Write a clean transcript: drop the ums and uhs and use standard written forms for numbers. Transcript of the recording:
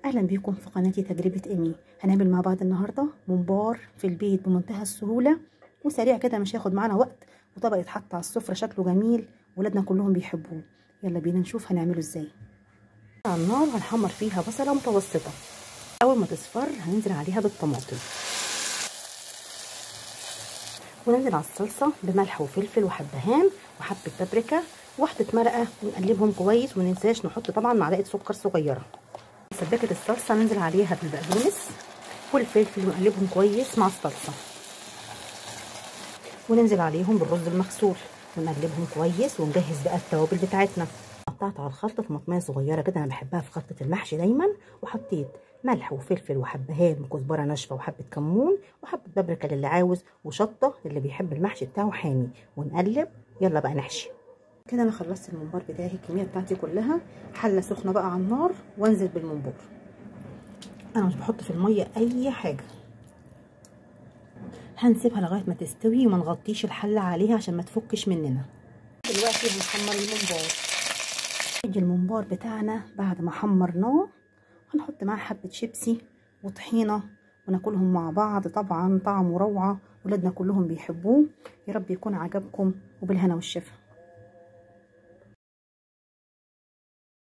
اهلا بيكم في قناتي تجربه ايمي. هنعمل مع بعض النهارده ممبار في البيت بمنتهى السهوله وسريع كده، مش هياخد معانا وقت، وطبق يتحط على السفره شكله جميل، ولادنا كلهم بيحبوه. يلا بينا نشوف هنعمله ازاي. على النار هنحمر فيها بصله متوسطه، اول ما تصفر هننزل عليها بالطماطم، وننزل على الصلصه بملح وفلفل وحبهان وحبه بابريكا وواحده مرقه، ونقلبهم كويس، ومننساش نحط طبعا معلقه سكر صغيره. سباكه الصلصه ننزل عليها بالبقدونس والفلفل ونقلبهم كويس مع الصلصه، وننزل عليهم بالرز المغسول ونقلبهم كويس، ونجهز بقى التوابل بتاعتنا. قطعت على الخلطه طماطميه صغيره كده، انا بحبها في خلطه المحشي دايما، وحطيت ملح وفلفل وحبهان وكزبره ناشفه وحبه كمون وحبه بابريكا للي عاوز، وشطه للي بيحب المحشي بتاعه حامي، ونقلب. يلا بقى نحشي. كده انا خلصت الممبار بتاعي، الكميه بتاعتي كلها. حله سخنه بقى على النار وانزل بالممبار. انا مش بحط في الميه اي حاجه، هنسيبها لغايه ما تستوي وما نغطيش الحله عليها عشان ما تفكش مننا. دلوقتي هنحمر الممبار. نيجي الممبار بتاعنا بعد ما حمرناه هنحط معاه حبه شيبسي وطحينه وناكلهم مع بعض. طبعا طعمه روعه، ولادنا كلهم بيحبوه. يا رب يكون عجبكم، وبالهنا والشفا.